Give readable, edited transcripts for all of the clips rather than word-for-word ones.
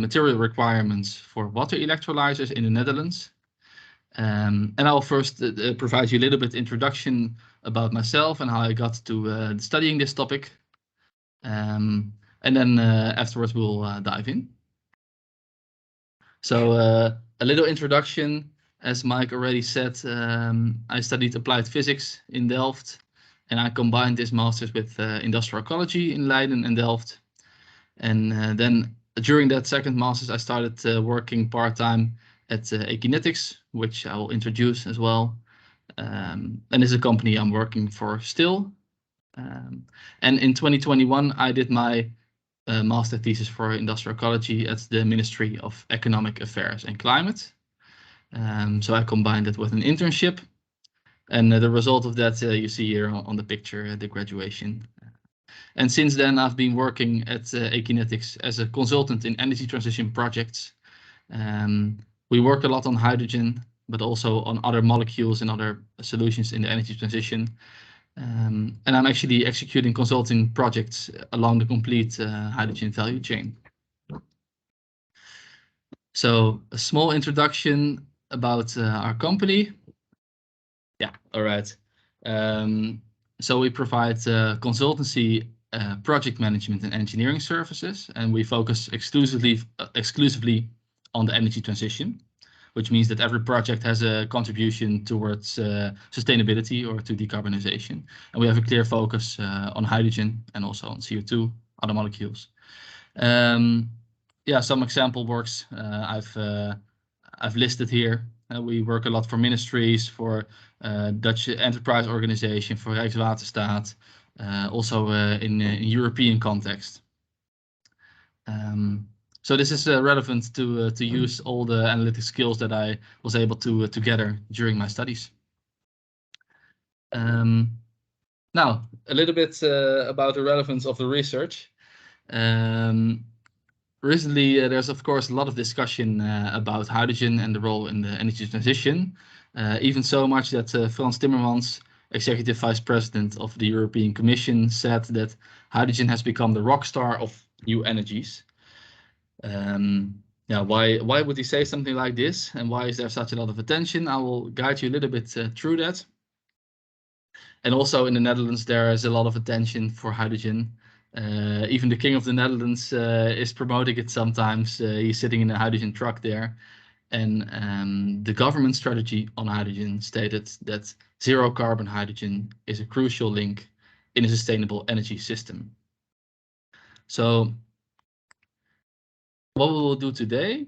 material requirements for water electrolyzers in the Netherlands. And I'll first provide you a little bit introduction about myself and how I got to studying this topic. And then afterwards we'll dive in. So a little introduction. As Mike already said, I studied applied physics in Delft, and I combined this master's with industrial ecology in Leiden and Delft. And then during that second master's, I started working part-time at Ekinetix, which I will introduce as well. And is a company I'm working for still. And in 2021, I did my master thesis for industrial ecology at the Ministry of Economic Affairs and Climate. So I combined it with an internship, and the result of that you see here on the picture, the graduation. And since then I've been working at Ekinetix as a consultant in energy transition projects. We work a lot on hydrogen, but also on other molecules and other solutions in the energy transition. And I'm actually executing consulting projects along the complete hydrogen value chain. So a small introduction about our company. Yeah, all right. So we provide consultancy, project management and engineering services, and we focus exclusively on the energy transition, which means that every project has a contribution towards sustainability or to decarbonization. And we have a clear focus on hydrogen and also on CO2, other molecules. Yeah, some example works I've listed here. We work a lot for ministries, for Dutch enterprise organization, for Rijkswaterstaat, also in European context. So this is relevant to use all the analytic skills that I was able to gather during my studies. Now, a little bit about the relevance of the research. Recently, there's of course a lot of discussion about hydrogen and the role in the energy transition, even so much that Frans Timmermans, Executive Vice President of the European Commission, said that hydrogen has become the rock star of new energies. Yeah, why would he say something like this, and why is there such a lot of attention? I will guide you a little bit through that. And also in the Netherlands, there is a lot of attention for hydrogen. Even the King of the Netherlands is promoting it sometimes. He's sitting in a hydrogen truck there. And the government strategy on hydrogen stated that zero carbon hydrogen is a crucial link in a sustainable energy system. So what we will do today,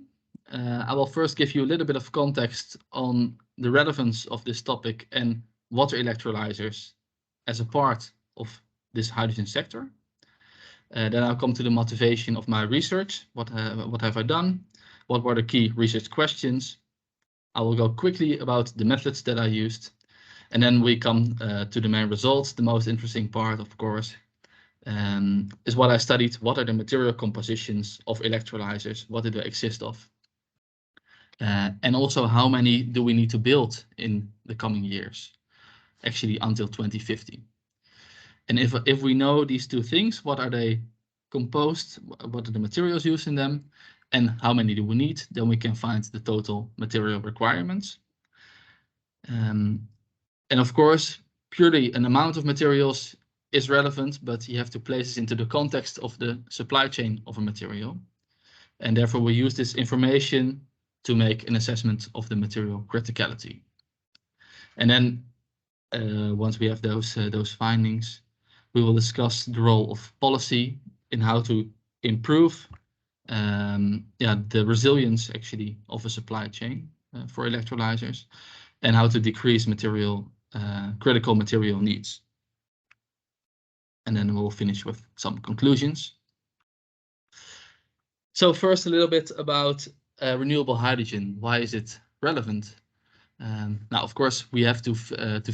I will first give you a little bit of context on the relevance of this topic and water electrolyzers as a part of this hydrogen sector. Then I'll come to the motivation of my research. What have I done? What were the key research questions? I will go quickly about the methods that I used. And then we come to the main results. The most interesting part, of course, is what I studied. What are the material compositions of electrolyzers? What do they exist of? And also, how many do we need to build in the coming years? Actually, until 2050. And if we know these two things, what are they composed? What are the materials used in them? And how many do we need? Then we can find the total material requirements. And of course, purely an amount of materials is relevant, but you have to place this into the context of the supply chain of a material. And therefore, we use this information to make an assessment of the material criticality. And then once we have those findings, we will discuss the role of policy in how to improve the resilience actually of a supply chain for electrolyzers, and how to decrease critical material needs. And then we'll finish with some conclusions. So first, a little bit about renewable hydrogen. Why is it relevant? Now, of course, we have to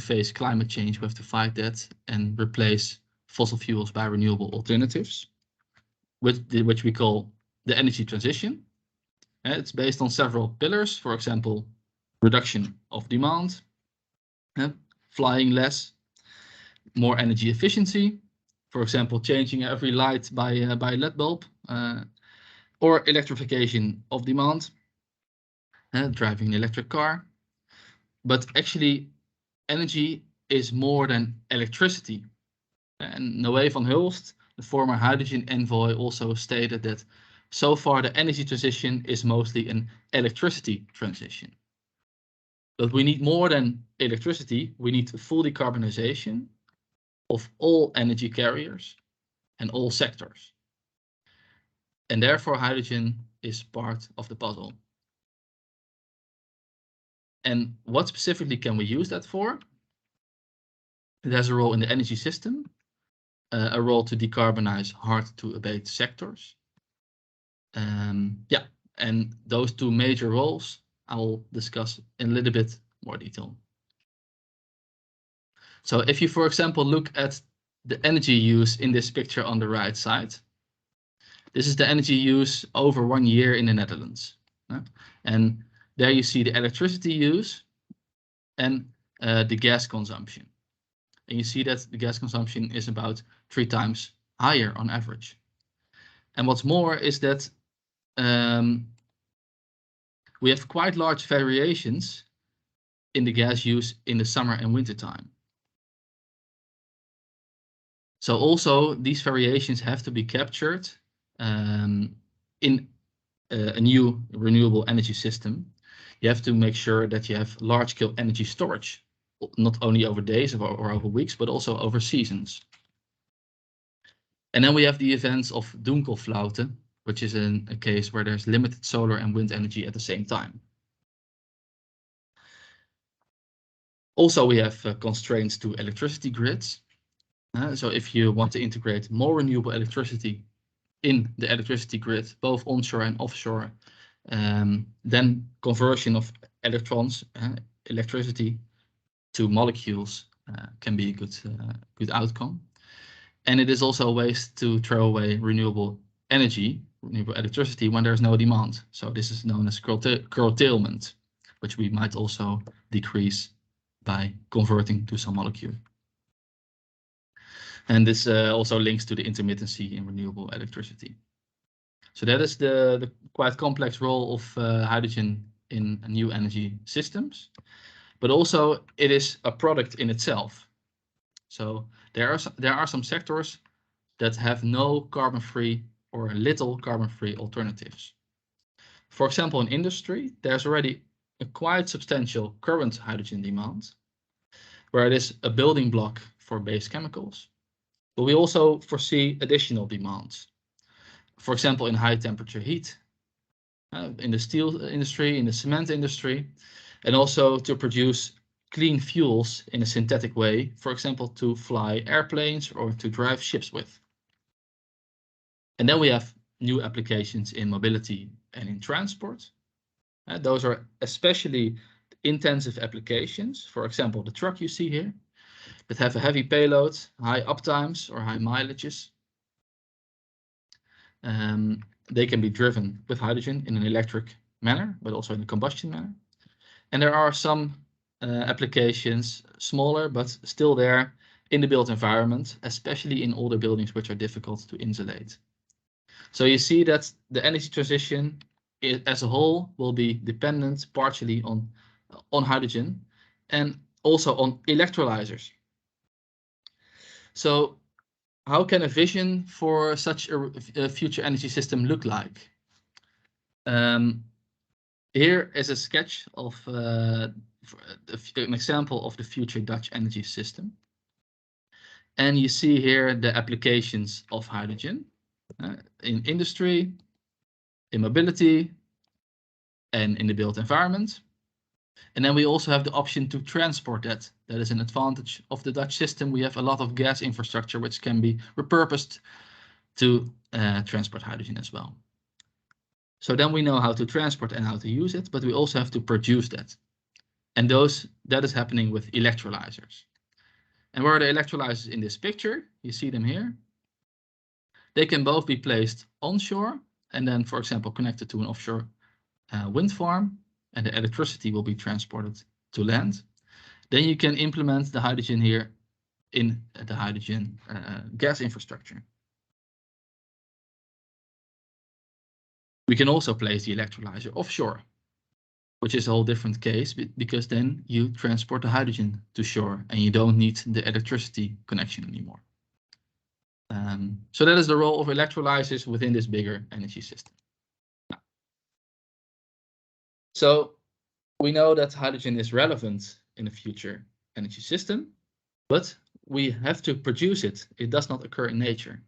face climate change. We have to fight that and replace fossil fuels by renewable alternatives, which we call the energy transition. It's based on several pillars. For example, reduction of demand, flying less, more energy efficiency. For example, changing every light by a LED bulb. or electrification of demand, driving an electric car. But actually, energy is more than electricity. And Noé van Hulst, the former hydrogen envoy, also stated that so far the energy transition is mostly an electricity transition. But we need more than electricity. We need full decarbonization of all energy carriers and all sectors. And therefore, hydrogen is part of the puzzle. And what specifically can we use that for? It has a role in the energy system, a role to decarbonize hard-to-abate sectors. Yeah, and those two major roles I will discuss in a little bit more detail. So if you, for example, look at the energy use in this picture on the right side, this is the energy use over 1 year in the Netherlands. And there you see the electricity use and the gas consumption. And you see that the gas consumption is about 3 times higher on average. And what's more is that we have quite large variations in the gas use in the summer and winter time. So also these variations have to be captured in a new renewable energy system. You have to make sure that you have large-scale energy storage, not only over days or over weeks, but also over seasons. And then we have the events of Dunkelflaute, which is a case where there's limited solar and wind energy at the same time. Also, we have constraints to electricity grids. So if you want to integrate more renewable electricity in the electricity grid, both onshore and offshore, then conversion of electrons, electricity to molecules can be a good outcome. And it is also a waste to throw away renewable energy, renewable electricity, when there's no demand. So this is known as curtailment, which we might also decrease by converting to some molecule. And this also links to the intermittency in renewable electricity. So that is the quite complex role of hydrogen in new energy systems. But also it is a product in itself. So there are some sectors that have no carbon-free or little carbon-free alternatives. For example, in industry, there's already a quite substantial current hydrogen demand, where it is a building block for base chemicals. But we also foresee additional demands. For example, in high temperature heat, in the steel industry, in the cement industry, and also to produce clean fuels in a synthetic way, for example, to fly airplanes or to drive ships with. And then we have new applications in mobility and in transport. Those are especially intensive applications. For example, the truck you see here, that have a heavy payload, high uptimes or high mileages. They can be driven with hydrogen in an electric manner, but also in a combustion manner. And there are some applications, smaller, but still there in the built environment, especially in older buildings which are difficult to insulate. So you see that the energy transition as a whole will be dependent partially on hydrogen and also on electrolysers. So how can a vision for such a future energy system look like? Here is a sketch of an example of the future Dutch energy system. And you see here the applications of hydrogen in industry, in mobility, and in the built environment. And then we also have the option to transport that. That is an advantage of the Dutch system. We have a lot of gas infrastructure which can be repurposed to transport hydrogen as well. So then we know how to transport and how to use it, but we also have to produce that. And that is happening with electrolysers. And where are the electrolysers in this picture? You see them here. They can both be placed onshore and then, for example, connected to an offshore wind farm, and the electricity will be transported to land. Then you can implement the hydrogen here in the hydrogen gas infrastructure. We can also place the electrolyzer offshore, which is a whole different case because then you transport the hydrogen to shore and you don't need the electricity connection anymore. So that is the role of electrolyzers within this bigger energy system. So we know that hydrogen is relevant in the future energy system, but we have to produce it. It does not occur in nature.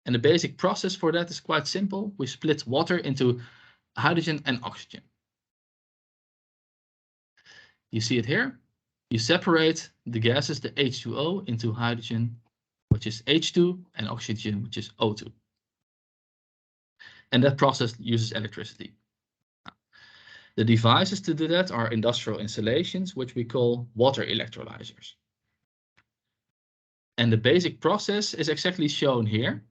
And the basic process for that is quite simple. We split water into hydrogen and oxygen. You see it here. You separate the gases, the H2O, into hydrogen, which is H2, and oxygen, which is O2. And that process uses electricity. The devices to do that are industrial installations, which we call water electrolyzers. And the basic process is exactly shown here.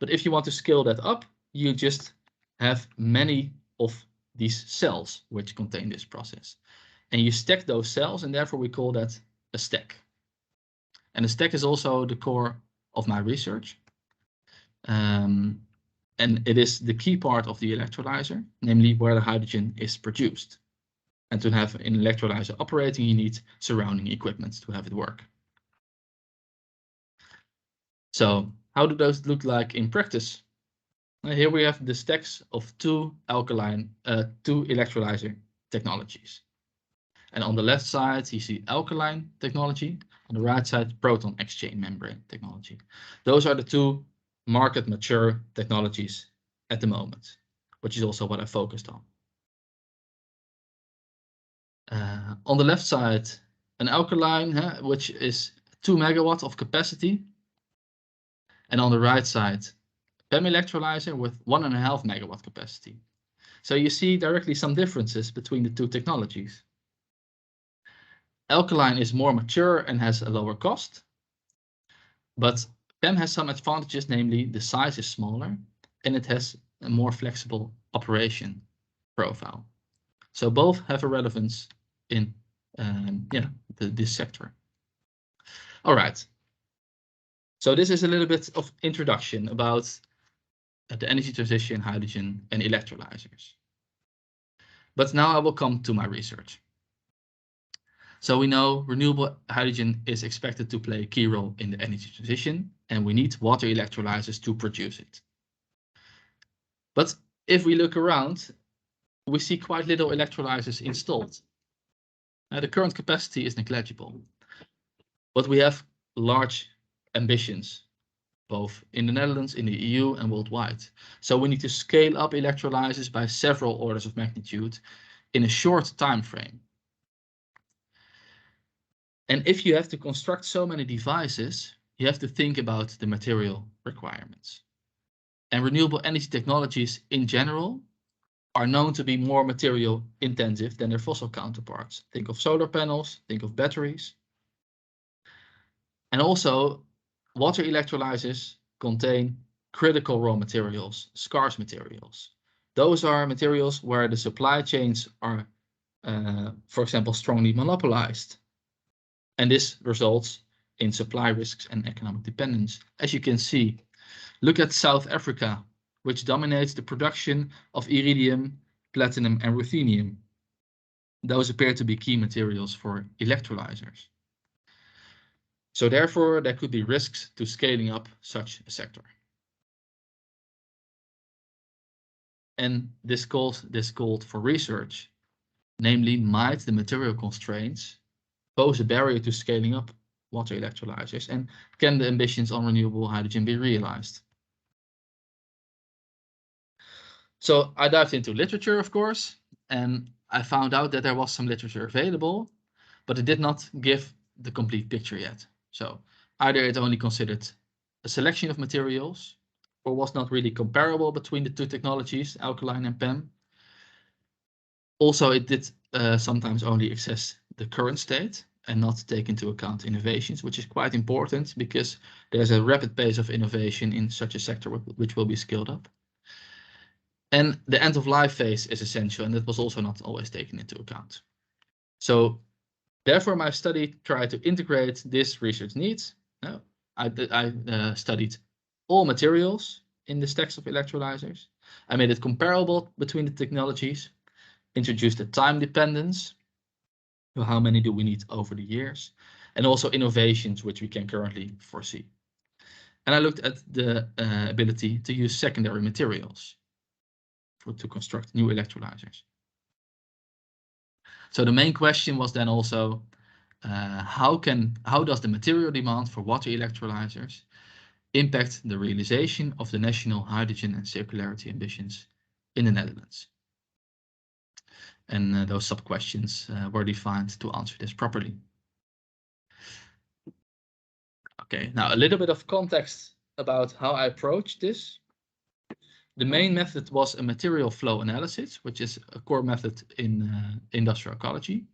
But if you want to scale that up, you just have many of these cells which contain this process. And you stack those cells, and therefore we call that a stack. And a stack is also the core of my research. And it is the key part of the electrolyzer, namely where the hydrogen is produced. And to have an electrolyzer operating, you need surrounding equipment to have it work. So how do those look like in practice? Here we have the stacks of two electrolyzer technologies. And on the left side, you see alkaline technology. On the right side, proton exchange membrane technology. Those are the two market mature technologies at the moment, which is also what I focused on. On the left side, an alkaline, which is 2 megawatts of capacity. And on the right side, PEM electrolyzer with 1.5 megawatt capacity. So you see directly some differences between the two technologies. Alkaline is more mature and has a lower cost, but PEM has some advantages, namely the size is smaller and it has a more flexible operation profile. So both have a relevance in this sector. All right. So this is a little bit of introduction about the energy transition, hydrogen, and electrolyzers. But now I will come to my research. So we know renewable hydrogen is expected to play a key role in the energy transition, and we need water electrolyzers to produce it. But if we look around, we see quite little electrolyzers installed. The current capacity is negligible, but we have large ambitions, both in the Netherlands, in the EU, and worldwide. So we need to scale up electrolyzers by several orders of magnitude in a short time frame. And if you have to construct so many devices, you have to think about the material requirements. And renewable energy technologies in general are known to be more material intensive than their fossil counterparts. Think of solar panels, think of batteries. And also, water electrolyzers contain critical raw materials, scarce materials. Those are materials where the supply chains are, for example, strongly monopolized. And this results in supply risks and economic dependence. As you can see, look at South Africa, which dominates the production of iridium, platinum, and ruthenium. Those appear to be key materials for electrolyzers. So therefore, there could be risks to scaling up such a sector. And this called for research, namely, might the material constraints pose a barrier to scaling up water electrolyzers, and can the ambitions on renewable hydrogen be realized? So I dived into literature, of course, and I found out that there was some literature available, but it did not give the complete picture yet. So either it only considered a selection of materials, or was not really comparable between the two technologies, alkaline and PEM. Also, it did sometimes only assess the current state and not take into account innovations, which is quite important because there's a rapid pace of innovation in such a sector which will be scaled up. And the end of life phase is essential, and that was also not always taken into account. So therefore, my study tried to integrate this research needs. I studied all materials in the stacks of electrolysers. I made it comparable between the technologies, introduced the time dependence, so how many do we need over the years, and also innovations which we can currently foresee. And I looked at the ability to use secondary materials to construct new electrolysers. So the main question was then also, how does the material demand for water electrolysers impact the realization of the national hydrogen and circularity ambitions in the Netherlands? And those sub-questions were defined to answer this properly. Okay, now a little bit of context about how I approached this. The main method was a material flow analysis, which is a core method in industrial ecology.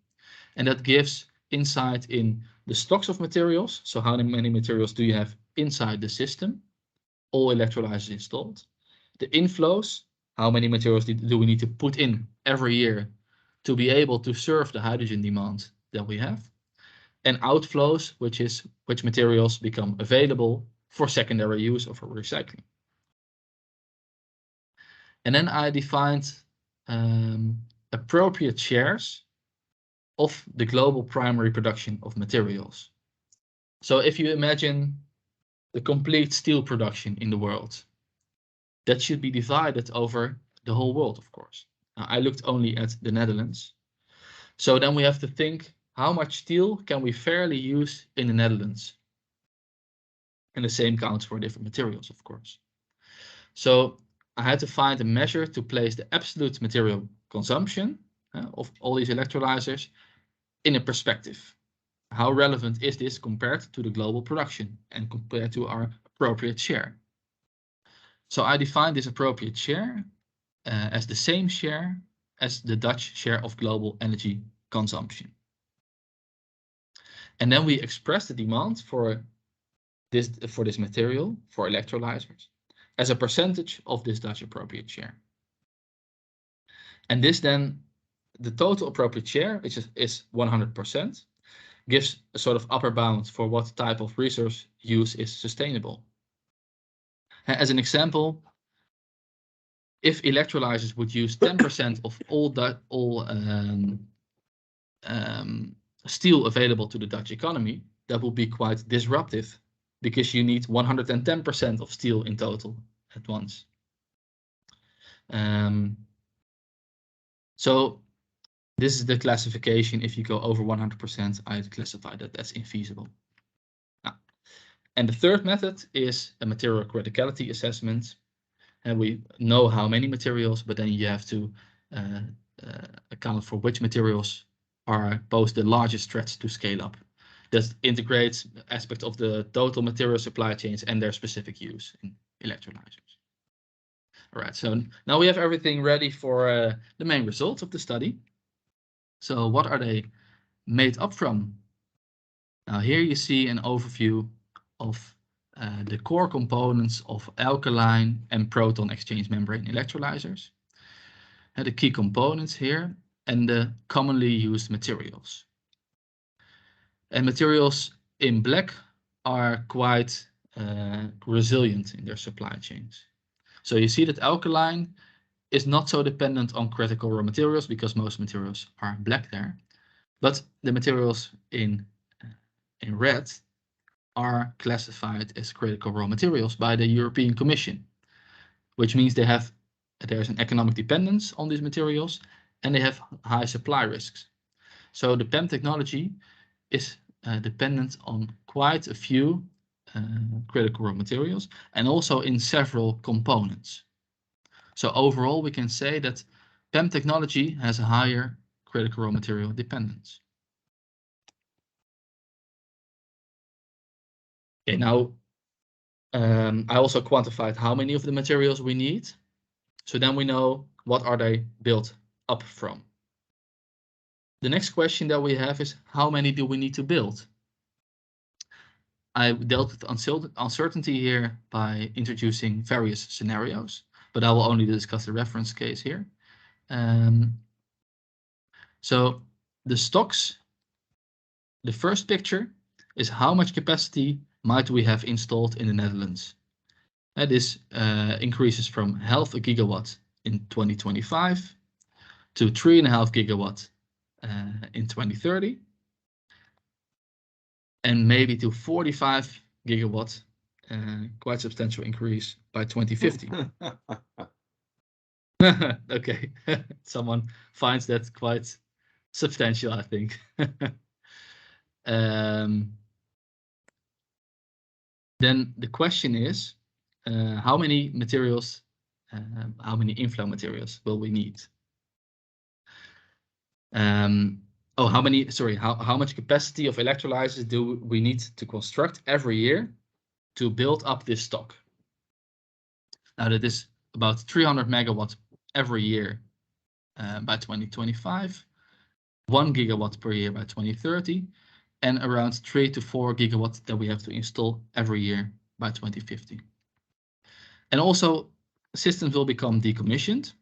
And that gives insight in the stocks of materials. So how many materials do you have inside the system? All electrolysers installed. The inflows, how many materials do we need to put in every year to be able to serve the hydrogen demand that we have? And outflows, which materials become available for secondary use or for recycling. And then I defined appropriate shares of the global primary production of materials. So if you imagine the complete steel production in the world, that should be divided over the whole world, of course. Now, I looked only at the Netherlands. So then we have to think, how much steel can we fairly use in the Netherlands? And the same counts for different materials, of course. So I had to find a measure to place the absolute material consumption of all these electrolysers in a perspective. How relevant is this compared to the global production and compared to our appropriate share? So I defined this appropriate share as the same share as the Dutch share of global energy consumption. And then we express the demand for this material, for electrolysers, as a percentage of this Dutch appropriate share. And this then, the total appropriate share, which is 100%, gives a sort of upper bound for what type of resource use is sustainable. As an example, if electrolysers would use 10% of all steel available to the Dutch economy, that will be quite disruptive because you need 110% of steel in total at once. So this is the classification. If you go over 100%, I'd classify that as infeasible. And the third method is a material criticality assessment. And we know how many materials, but then you have to account for which materials pose the largest threats to scale up. That integrates aspects of the total material supply chains and their specific use in electrolysers. All right, so now we have everything ready for the main results of the study. So what are they made up from? Now here you see an overview of the core components of alkaline and proton exchange membrane electrolysers. And the key components here and the commonly used materials. And materials in black are quite resilient in their supply chains. So you see that alkaline is not so dependent on critical raw materials because most materials are black there. But the materials in red are classified as critical raw materials by the European Commission, which means there's an economic dependence on these materials and they have high supply risks. So the PEM technology is dependent on quite a few critical raw materials and also in several components. So overall, we can say that PEM technology has a higher critical raw material dependence. Okay, now I also quantified how many of the materials we need. So then we know what are they built up from. The next question that we have is how many do we need to build? I dealt with uncertainty here by introducing various scenarios, but I will only discuss the reference case here. So the stocks, the first picture is how much capacity might we have installed in the Netherlands This increases from half a gigawatt in 2025 to 3.5 gigawatt in 2030, and maybe to 45 gigawatt, quite substantial increase by 2050. Okay, someone finds that quite substantial, I think. Then the question is, how many materials, how many inflow materials will we need? How much capacity of electrolyzers do we need to construct every year to build up this stock? Now that is about 300 megawatts every year by 2025, 1 gigawatt per year by 2030, and around 3 to 4 gigawatts that we have to install every year by 2050. And also, systems will become decommissioned.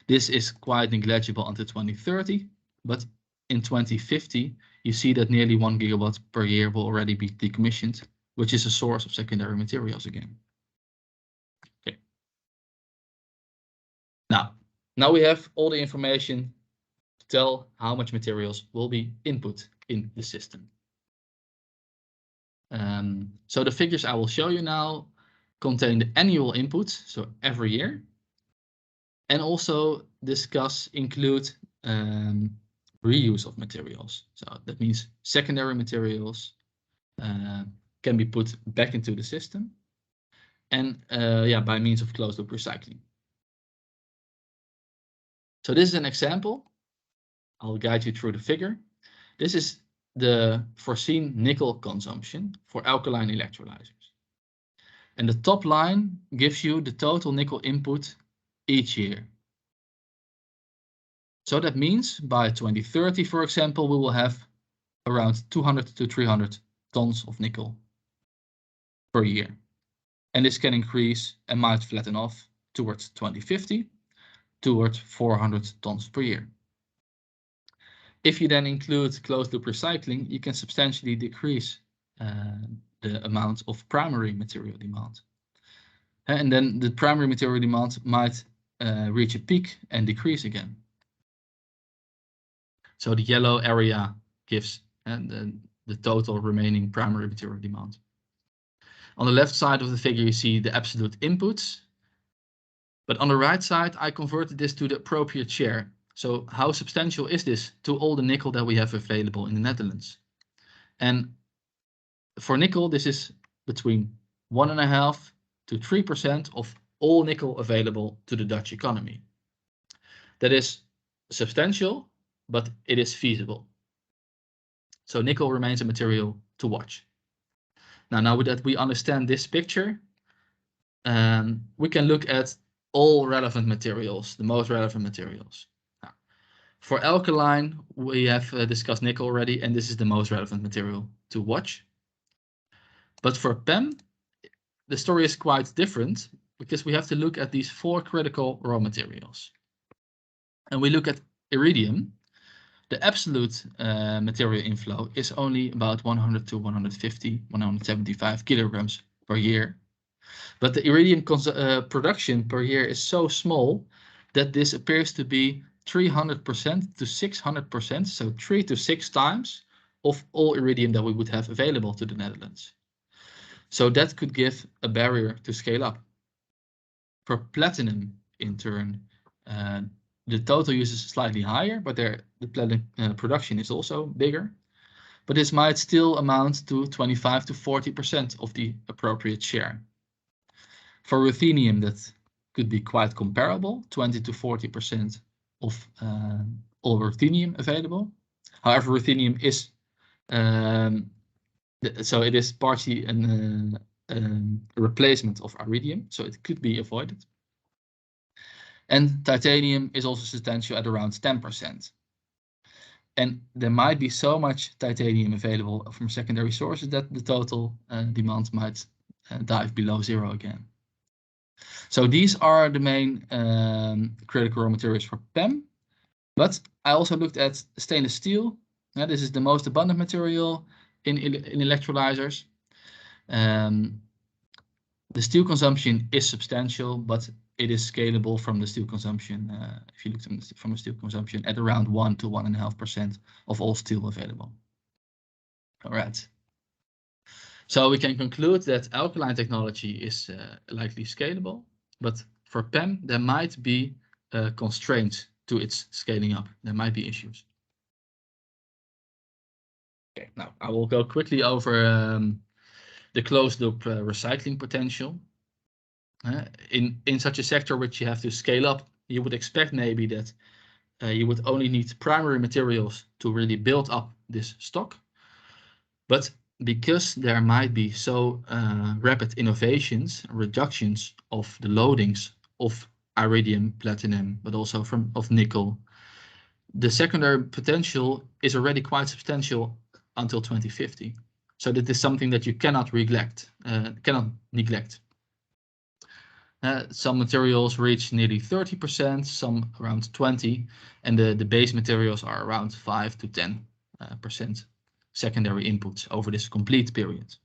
This is quite negligible until 2030, but in 2050, you see that nearly 1 gigawatt per year will already be decommissioned, which is a source of secondary materials again. Okay. Now we have all the information to tell how much materials will be input in the system. So the figures I will show you now contain the annual inputs, so every year, and also include reuse of materials. So that means secondary materials can be put back into the system, and by means of closed loop recycling. So this is an example. I'll guide you through the figure. This is the foreseen nickel consumption for alkaline electrolyzers. And the top line gives you the total nickel input each year. So that means by 2030, for example, we will have around 200 to 300 tons of nickel per year. And this can increase and might flatten off towards 2050, towards 400 tons per year. If you then include closed loop recycling, you can substantially decrease the amount of primary material demand. And then the primary material demand might reach a peak and decrease again. So the yellow area gives the total remaining primary material demand. On the left side of the figure, you see the absolute inputs. But on the right side, I converted this to the appropriate share. So how substantial is this to all the nickel that we have available in the Netherlands? And for nickel, this is between 1.5% to 3% of all nickel available to the Dutch economy. That is substantial, but it is feasible. So nickel remains a material to watch. Now that we understand this picture, we can look at all relevant materials, the most relevant materials. For alkaline, we have discussed nickel already, and this is the most relevant material to watch. But for PEM, the story is quite different because we have to look at these 4 critical raw materials. And we look at iridium. The absolute material inflow is only about 100 to 150, 175 kilograms per year. But the iridium production per year is so small that this appears to be 300% to 600%, so 3 to 6 times of all iridium that we would have available to the Netherlands. So that could give a barrier to scale up. For platinum, in turn, the total use is slightly higher, but the platinum production is also bigger. But this might still amount to 25 to 40% of the appropriate share. For ruthenium, that could be quite comparable, 20 to 40% of all ruthenium available. However, ruthenium is so it is partially a replacement of iridium, so it could be avoided. And titanium is also substantial at around 10%. And there might be so much titanium available from secondary sources that the total demand might dive below zero again. So these are the main critical raw materials for PEM. But I also looked at stainless steel. This is the most abundant material in electrolyzers. The steel consumption is substantial, but it is scalable from the steel consumption. If you look from the steel consumption at around 1 to 1.5% of all steel available. All right. So we can conclude that alkaline technology is likely scalable, but for PEM, there might be constraints to its scaling up. There might be issues. Okay, now I will go quickly over the closed loop recycling potential. In such a sector which you have to scale up, you would expect maybe that you would only need primary materials to really build up this stock. But because there might be so rapid innovations, reductions of the loadings of iridium, platinum, but also of nickel, the secondary potential is already quite substantial until 2050. So that is something that you cannot neglect. Some materials reach nearly 30%, some around 20%, and the base materials are around 5 to 10% secondary inputs over this complete period.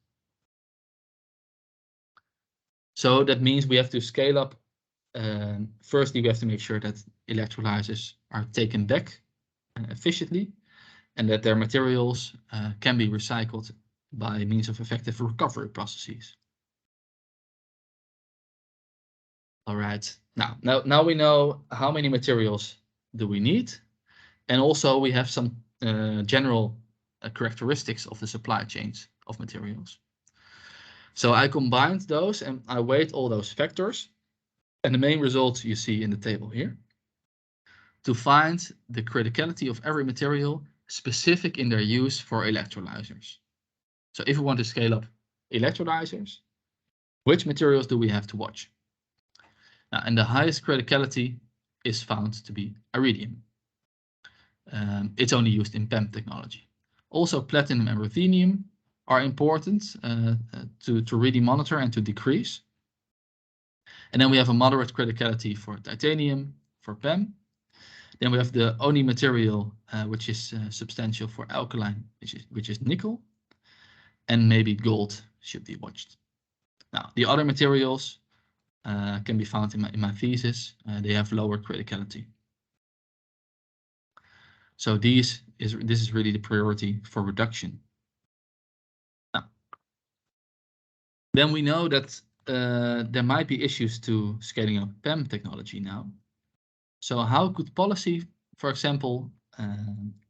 So that means we have to scale up. Firstly, we have to make sure that electrolysers are taken back efficiently and that their materials can be recycled by means of effective recovery processes. All right, now we know how many materials do we need, and also we have some general characteristics of the supply chains of materials. So I combined those and I weighed all those factors, and the main results you see in the table here, to find the criticality of every material specific in their use for electrolysers. So if we want to scale up electrolysers, which materials do we have to watch? Now, and the highest criticality is found to be iridium. It's only used in PEM technology. Also, platinum and ruthenium are important to really monitor and to decrease. And then we have a moderate criticality for titanium, for PEM. Then we have the only material which is substantial for alkaline, which is nickel. And maybe gold should be watched. Now, the other materials can be found in my thesis. They have lower criticality. So this is really the priority for reduction. Now, then we know that there might be issues to scaling up PEM technology now. So how could policy, for example,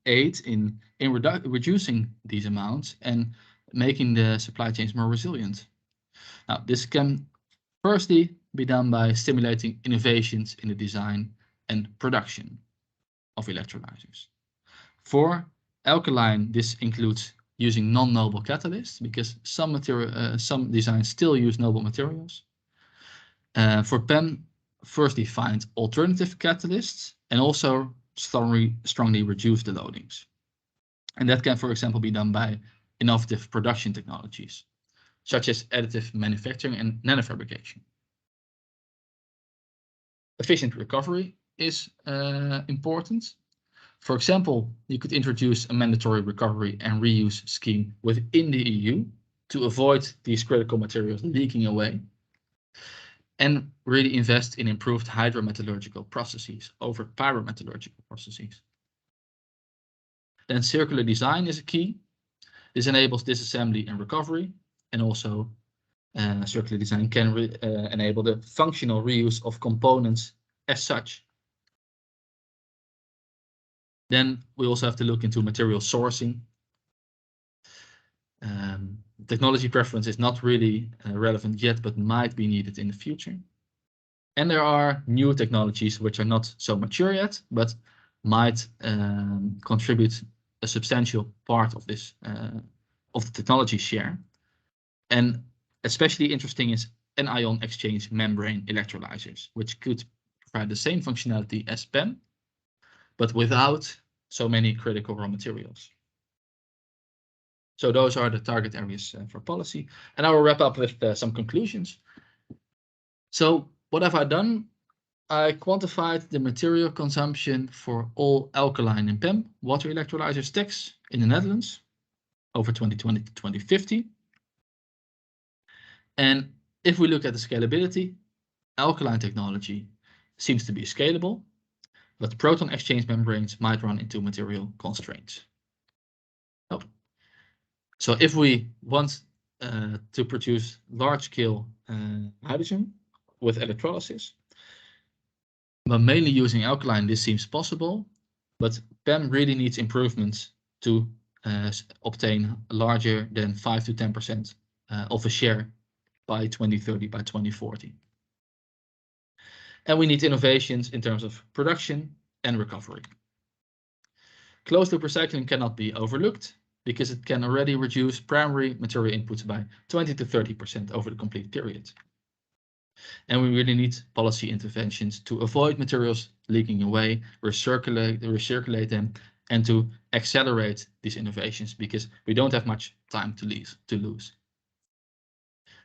aid in reducing these amounts and making the supply chains more resilient? Now, this can firstly be done by stimulating innovations in the design and production of electrolysers. For alkaline, this includes using non-noble catalysts, because some designs still use noble materials. For PEM, firstly find alternative catalysts and also strongly reduce the loadings. And that can, for example, be done by innovative production technologies, such as additive manufacturing and nanofabrication. Efficient recovery is important. For example, you could introduce a mandatory recovery and reuse scheme within the EU to avoid these critical materials leaking away, and really invest in improved hydrometallurgical processes over pyrometallurgical processes. Then circular design is a key. This enables disassembly and recovery, and also circular design can enable the functional reuse of components as such. Then we also have to look into material sourcing. Technology preference is not really relevant yet, but might be needed in the future. And there are new technologies which are not so mature yet, but might contribute a substantial part of this of the technology share. And especially interesting is anion exchange membrane electrolysers, which could provide the same functionality as PEM, but without so many critical raw materials. So those are the target areas for policy. And I will wrap up with some conclusions. So what have I done? I quantified the material consumption for all alkaline and PEM water electrolyzer stacks in the Netherlands over 2020 to 2050. And if we look at the scalability, alkaline technology seems to be scalable, but proton exchange membranes might run into material constraints. Oh. So if we want to produce large-scale hydrogen with electrolysis, but mainly using alkaline, this seems possible, but PEM really needs improvements to obtain larger than 5 to 10% of a share by 2030, by 2040. And we need innovations in terms of production and recovery. Closed-loop recycling cannot be overlooked because it can already reduce primary material inputs by 20 to 30% over the complete period. And we really need policy interventions to avoid materials leaking away, recirculate them, and to accelerate these innovations because we don't have much time to lose.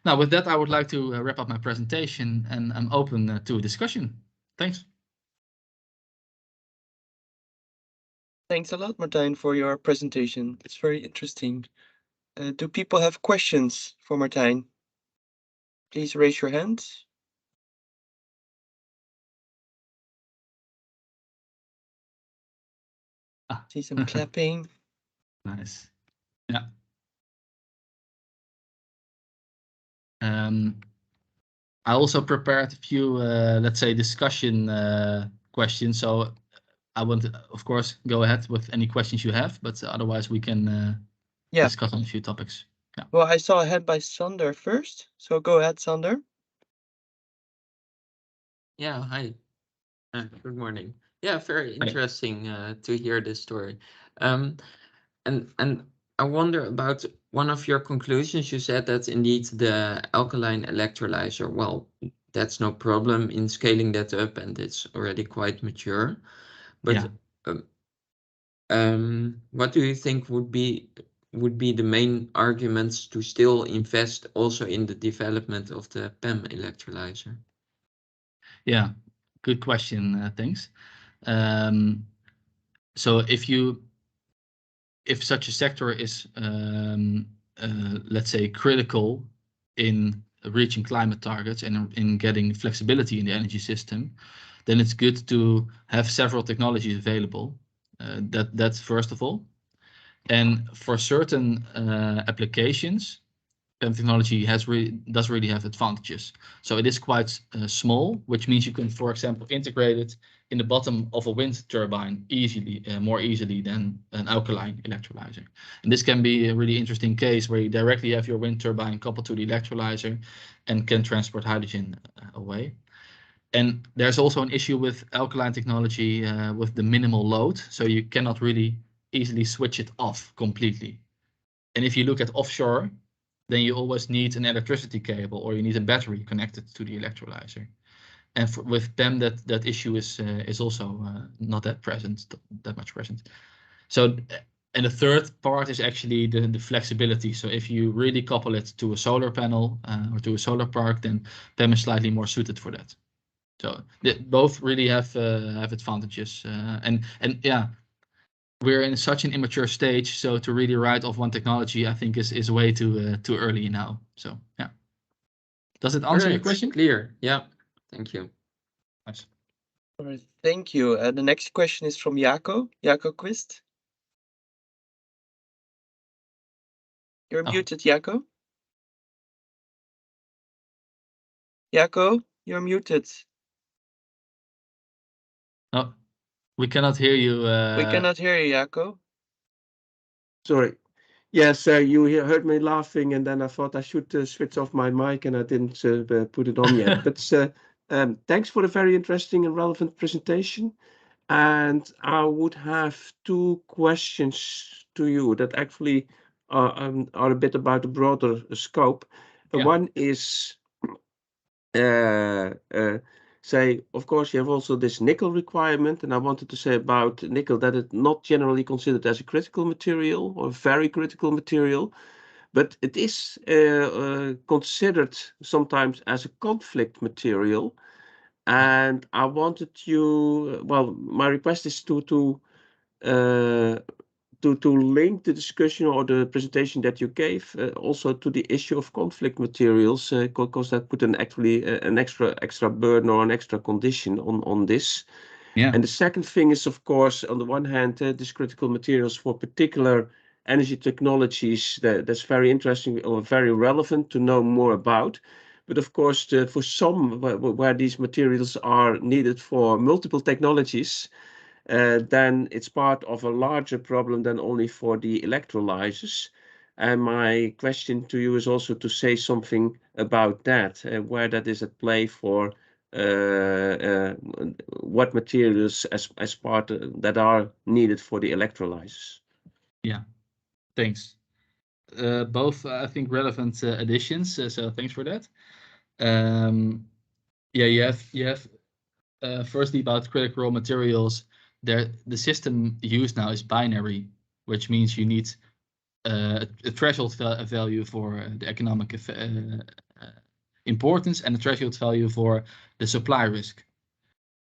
Now, with that, I would like to wrap up my presentation, and I'm open to a discussion. Thanks. Thanks a lot, Martijn, for your presentation. It's very interesting. Do people have questions for Martijn? Please raise your hands. See some clapping. Nice. Yeah. I also prepared a few, let's say, discussion questions. So I want to, of course, go ahead with any questions you have, but otherwise we can discuss on a few topics. Yeah. Well, I saw a hand by Sander first, so go ahead, Sander. Yeah, hi. Good morning. Yeah, very interesting to hear this story. And I wonder about one of your conclusions. You said that indeed the alkaline electrolyzer, well, that's no problem in scaling that up, and it's already quite mature. But what do you think would be the main arguments to still invest also in the development of the PEM electrolyzer? Yeah, good question. Thanks. So if such a sector is, let's say, critical in reaching climate targets and in getting flexibility in the energy system, then it's good to have several technologies available. That's first of all. And for certain applications, PEM technology does really have advantages. So it is quite small, which means you can, for example, integrate it in the bottom of a wind turbine more easily than an alkaline electrolyzer. And this can be a really interesting case where you directly have your wind turbine coupled to the electrolyzer and can transport hydrogen away. And there's also an issue with alkaline technology with the minimal load, so you cannot really easily switch it off completely. And if you look at offshore, then you always need an electricity cable or you need a battery connected to the electrolyzer. And with PEM, that issue is also not that much present. So, and the third part is actually the flexibility. So if you really couple it to a solar panel or to a solar park, then PEM is slightly more suited for that. So both really have advantages. And yeah, we're in such an immature stage, so to really write off one technology, I think is way too early now. So yeah. Does it answer your question? Clear. Yeah. Thank you. Nice. All right, thank you. The next question is from Jaco Quist. You're muted, Jaco. Jaco, you're muted. Oh, we cannot hear you. We cannot hear you, Jaco. Sorry. Yes, you heard me laughing, and then I thought I should switch off my mic, and I didn't put it on yet. But thanks for a very interesting and relevant presentation. And I would have two questions to you that actually are a bit about the broader scope. Yeah. One is, say, of course, you have also this nickel requirement, and I wanted to say about nickel that it's not generally considered as a critical material or very critical material, but it is considered sometimes as a conflict material. And I wanted you, well, my request is to to link the discussion or the presentation that you gave also to the issue of conflict materials, because that put an extra burden or an extra condition on this. Yeah. And the second thing is, of course, on the one hand, these critical materials for particular energy technologies, that's very interesting or very relevant to know more about. But of course, for some where these materials are needed for multiple technologies, then it's part of a larger problem than only for the electrolysers. And my question to you is also to say something about that, where that is at play for what materials as part that are needed for the electrolysers. Yeah, thanks. Both, I think, relevant additions. So thanks for that. Yeah, you have firstly about critical raw materials. The system used now is binary, which means you need a threshold value for the economic importance and a threshold value for the supply risk.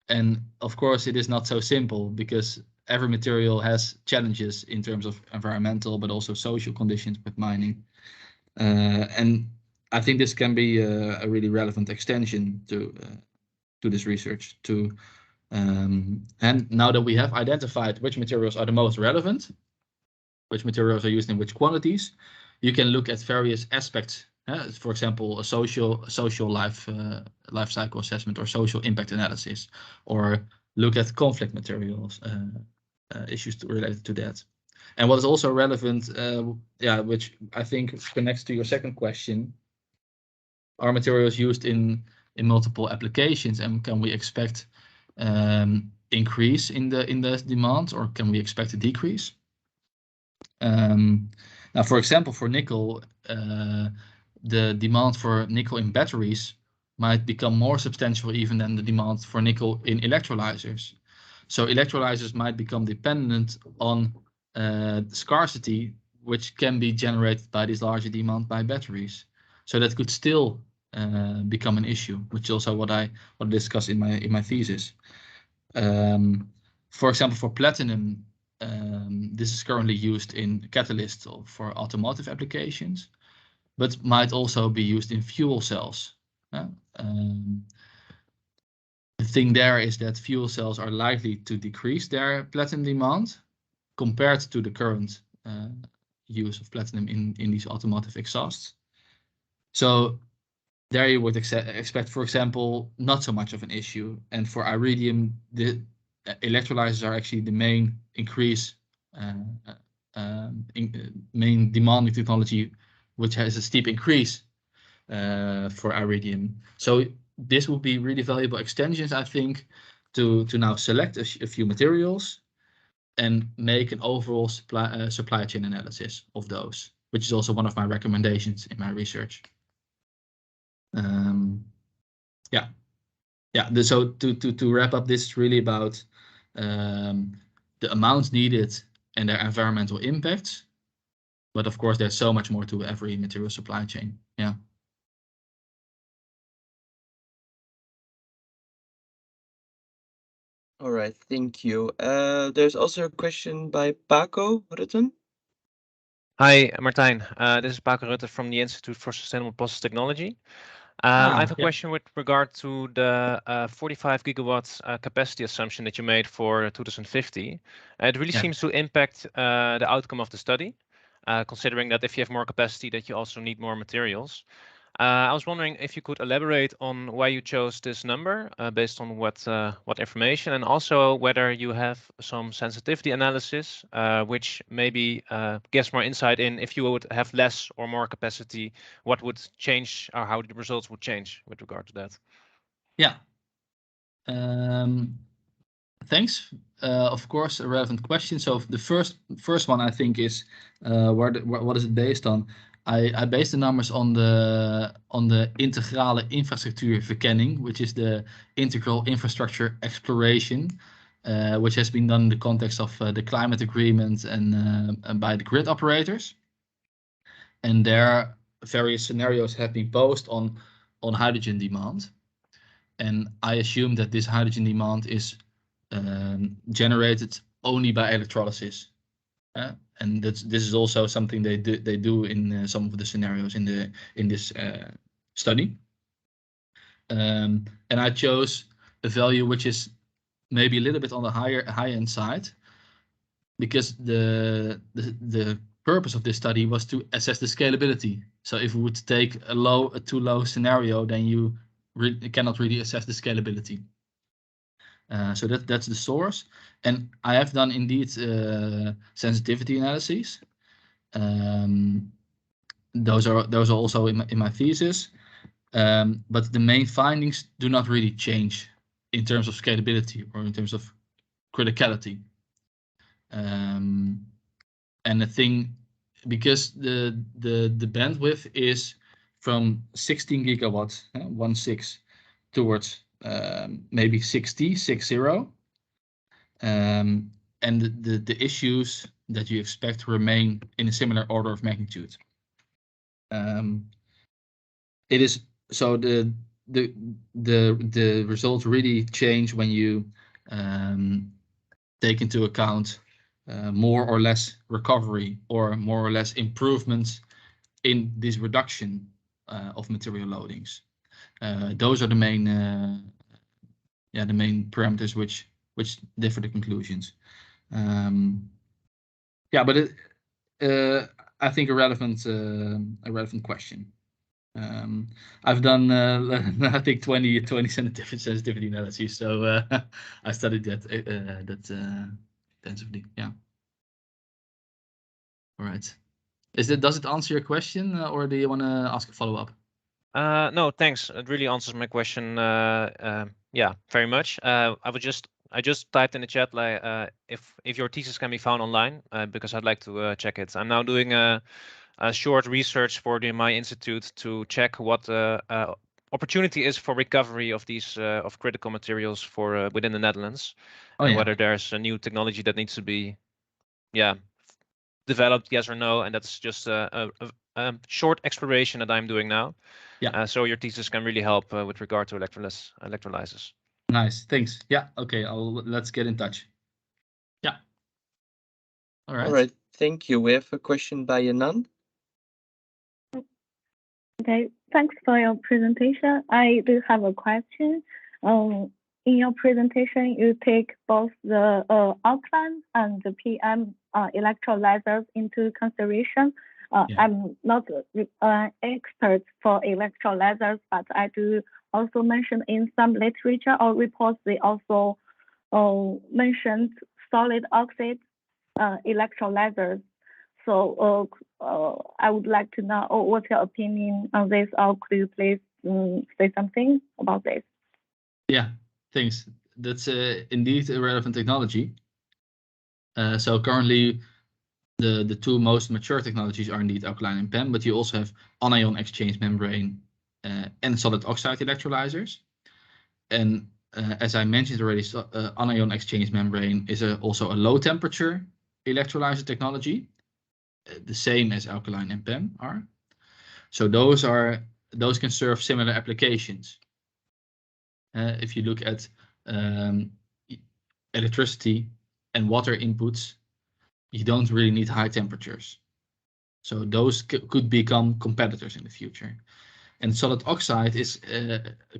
And of course, it is not so simple because every material has challenges in terms of environmental, but also social conditions with mining. And I think this can be a really relevant extension to this research. And now that we have identified which materials are the most relevant, which materials are used in which quantities, you can look at various aspects. For example, a social life cycle assessment or social impact analysis, or look at conflict materials issues related to that. And what is also relevant, which I think connects to your second question, are materials used in multiple applications, and can we expect increase in the demand, or can we expect a decrease? Now, for example, for nickel, the demand for nickel in batteries might become more substantial even than the demand for nickel in electrolysers. So electrolysers might become dependent on scarcity, which can be generated by this larger demand by batteries. So that could still become an issue, which is also what I discuss in my thesis. For example, for platinum, this is currently used in catalysts for automotive applications, but might also be used in fuel cells. The thing there is that fuel cells are likely to decrease their platinum demand compared to the current use of platinum in these automotive exhausts. So there you would expect, for example, not so much of an issue. And for iridium, the electrolysers are actually the main main demanding technology, which has a steep increase for iridium. So this will be really valuable extensions, I think, to now select a few materials and make an overall supply chain analysis of those, which is also one of my recommendations in my research. So to wrap up, this is really about the amounts needed and their environmental impacts. But of course, there's so much more to every material supply chain. Yeah. All right, thank you. There's also a question by Paco Rutten. Hi, Martijn. This is Paco Rutten from the Institute for Sustainable Process Technology. I have a question with regard to the 45 gigawatts capacity assumption that you made for 2050. It really seems to impact the outcome of the study, considering that if you have more capacity, that you also need more materials. I was wondering if you could elaborate on why you chose this number based on what information, and also whether you have some sensitivity analysis, which maybe gives more insight in if you would have less or more capacity, what would change or how the results would change with regard to that. Yeah. Thanks. Of course, a relevant question. So the first one I think is what is it based on? I based the numbers on the integrale infrastructuurverkenning, which is the integral infrastructure exploration, which has been done in the context of the climate agreement and by the grid operators. And there various scenarios have been posed on hydrogen demand. And I assume that this hydrogen demand is generated only by electrolysis. And this is also something they do in some of the scenarios in this study. And I chose a value which is maybe a little bit on the high end side, because the purpose of this study was to assess the scalability. So if we would take a too low scenario, then you cannot really assess the scalability. So that's the source. And I have done indeed sensitivity analyses. Those are also in my thesis. But the main findings do not really change in terms of scalability or in terms of criticality. And the thing, because the bandwidth is from 16 gigawatts, 1.6, towards maybe 60. And the issues that you expect remain in a similar order of magnitude. It is so the results really change when you take into account more or less recovery or more or less improvements in this reduction of material loadings. Those are the main parameters which differ the conclusions. But I think a relevant question. I've done I think 20 sensitivity analyses, so I studied that intensively. Yeah. All right. Does it answer your question, or do you want to ask a follow-up? No, thanks. It really answers my question. Yeah, very much. I just typed in the chat like if your thesis can be found online, because I'd like to check it. I'm now doing a short research for my institute to check what opportunity is for recovery of these of critical materials for within the Netherlands, and whether there's a new technology that needs to be, developed, yes or no. And that's just a short exploration that I'm doing now. Yeah. So your thesis can really help with regard to electrolysers. Nice, thanks. Yeah. Okay. Let's get in touch. Yeah. All right. All right. Thank you. We have a question by Yanan. Okay, thanks for your presentation. I do have a question. In your presentation, you take both the alkaline and the PM electrolysers into consideration. I'm not an expert for electrolysers, but I do also mention in some literature or reports, they also mentioned solid oxide electrolysers. So I would like to know what's your opinion on this, or could you please say something about this? Yeah, thanks. That's indeed a relevant technology. So currently, the two most mature technologies are indeed alkaline and PEM, but you also have anion exchange membrane and solid oxide electrolysers. And as I mentioned already, anion exchange membrane is also a low temperature electrolyzer technology, the same as alkaline and PEM are. So those can serve similar applications. If you look at electricity and water inputs, you don't really need high temperatures. So those could become competitors in the future. And solid oxide is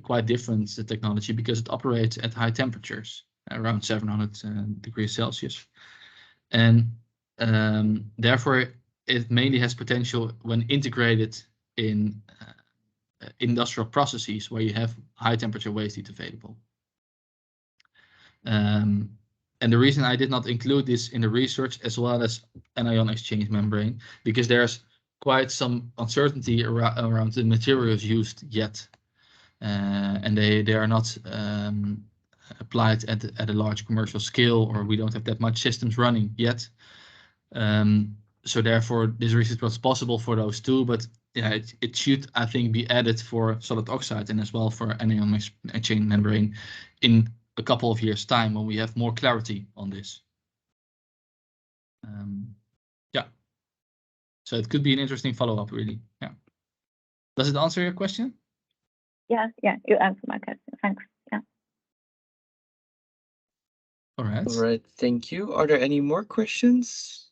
quite different technology because it operates at high temperatures, around 700 degrees Celsius. And therefore, it mainly has potential when integrated in industrial processes where you have high temperature waste heat available. And the reason I did not include this in the research as well as anion exchange membrane, because there's quite some uncertainty around the materials used yet. And they are not applied at a large commercial scale, or we don't have that much systems running yet. So therefore, this research was possible for those two, but yeah, it should, I think, be added for solid oxide and as well for anion exchange membrane in a couple of years' time when we have more clarity on this. Yeah. So it could be an interesting follow-up, really. Yeah. Does it answer your question? Yeah, you answered my question. Thanks. Yeah. All right. All right. Thank you. Are there any more questions?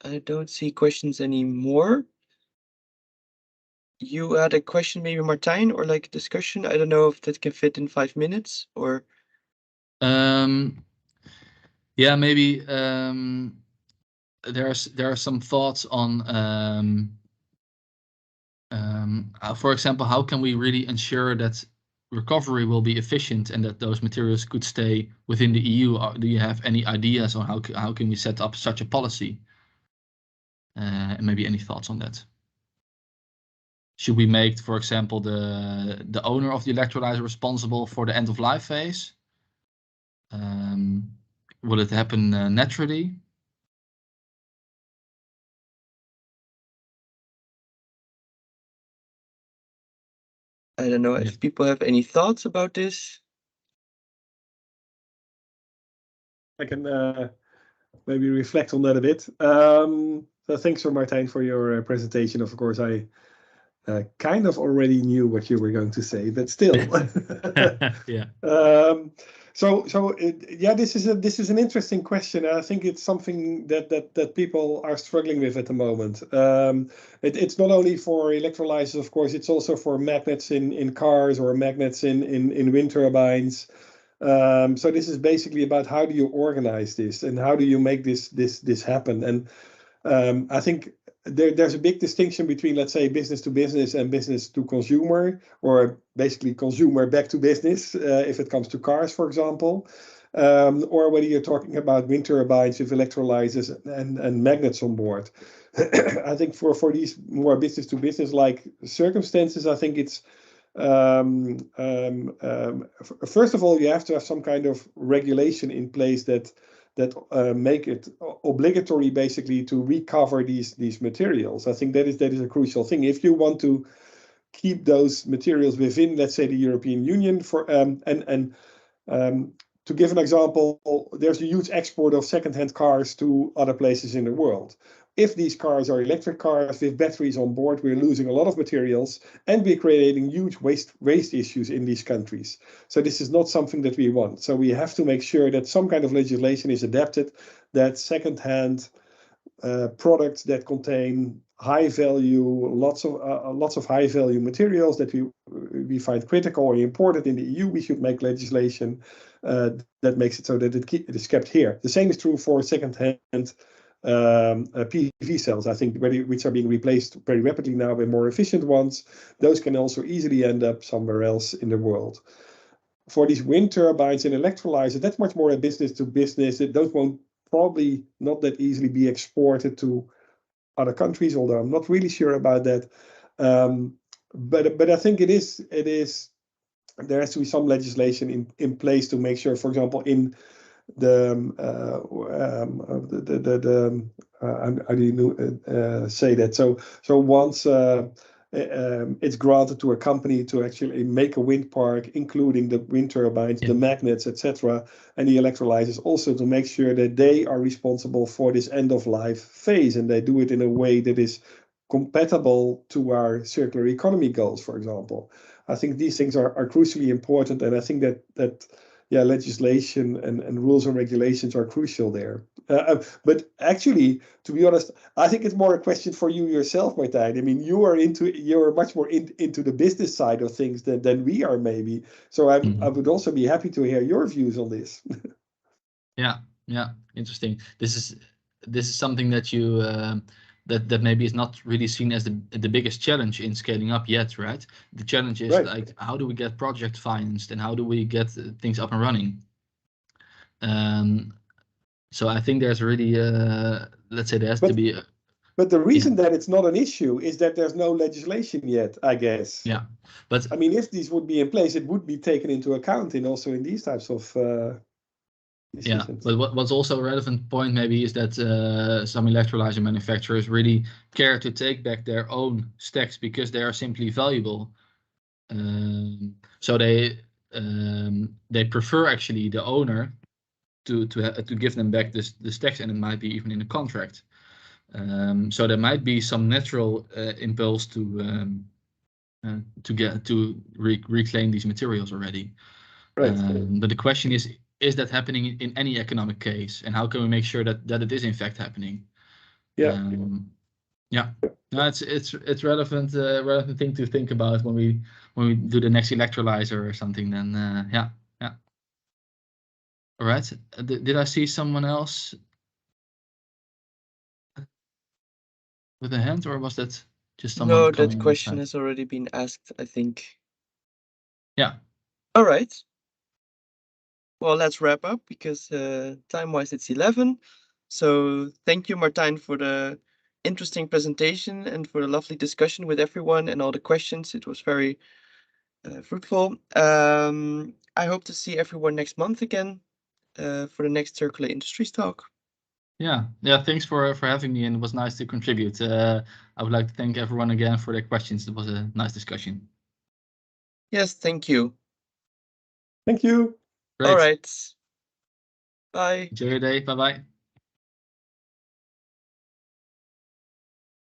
I don't see questions anymore. You had a question, maybe Martijn, or like discussion. I don't know if that can fit in 5 minutes or. Yeah, maybe there are some thoughts on, for example, how can we really ensure that recovery will be efficient and that those materials could stay within the EU? Do you have any ideas on how can we set up such a policy? And maybe any thoughts on that? Should we make, for example, the owner of the electrolyzer responsible for the end of life phase? Will it happen naturally? I don't know if people have any thoughts about this. I can maybe reflect on that a bit. So thanks for Martijn for your presentation. Of course, I kind of already knew what you were going to say, but still. Yeah. Yeah, this is an interesting question. I think it's something that people are struggling with at the moment. It's not only for electrolyzers, of course. It's also for magnets in cars or magnets in wind turbines. So this is basically about how do you organize this and how do you make this happen. And I think there's a big distinction between, let's say, business to business and business to consumer, or basically consumer back to business, if it comes to cars, for example, or whether you're talking about wind turbines with electrolyzers and magnets on board. I think for these more business to business like circumstances, I think it's first of all, you have to have some kind of regulation in place that make it obligatory, basically, to recover these materials. I think that is a crucial thing. If you want to keep those materials within, let's say, the European Union, for to give an example, there's a huge export of second-hand cars to other places in the world. If these cars are electric cars with batteries on board, we're losing a lot of materials and we're creating huge waste issues in these countries. So this is not something that we want. So we have to make sure that some kind of legislation is adapted, that second-hand products that contain high value, lots of high value materials that we find critical or important in the EU, we should make legislation that makes it so that it is kept here. The same is true for second-hand PV cells, I think, which are being replaced very rapidly now by more efficient ones. Those can also easily end up somewhere else in the world. For these wind turbines and electrolyzers, that's much more a business to business. Those won't probably not that easily be exported to other countries, although I'm not really sure about that. But I think it is there has to be some legislation in place to make sure, for example, in how do you say that? So once it's granted to a company to actually make a wind park, including the wind turbines, the magnets, etc., and the electrolyzers, also to make sure that they are responsible for this end of life phase, and they do it in a way that is compatible to our circular economy goals, for example. I think these things are crucially important, and I think that legislation and rules and regulations are crucial there. But actually, to be honest, I think it's more a question for you yourself, Martijn. I mean, you're much more into the business side of things than we are, maybe. So I would also be happy to hear your views on this. Yeah, interesting. This is something that you that maybe is not really seen as the biggest challenge in scaling up yet, right? The challenge is like, how do we get project financed and how do we get things up and running? So I think there's really, let's say there has to be. But the reason that it's not an issue is that there's no legislation yet, I guess. Yeah, but I mean, if these would be in place, it would be taken into account in these types of decisions. But what's also a relevant point maybe is that some electrolyzer manufacturers really care to take back their own stacks because they are simply valuable. So they prefer actually the owner to give them back the stacks, and it might be even in a contract. So there might be some natural impulse to reclaim these materials already. Right. But the question is that happening in any economic case, and how can we make sure that it is in fact happening? Yeah. Yeah. No, it's relevant relevant thing to think about when we do the next electrolyzer or something. Then yeah. All right. Did I see someone else with a hand, or was that just someone? No, coming that on question side? has already been asked, I think. Yeah. All right. Well, let's wrap up because time-wise it's 11. So thank you, Martijn, for the interesting presentation and for the lovely discussion with everyone and all the questions. It was very fruitful. I hope to see everyone next month again for the next Circular Industries talk. Yeah. Thanks for having me, and it was nice to contribute. I would like to thank everyone again for their questions. It was a nice discussion. Yes, thank you. Thank you. Great. All right. Bye. Enjoy your day. Bye bye.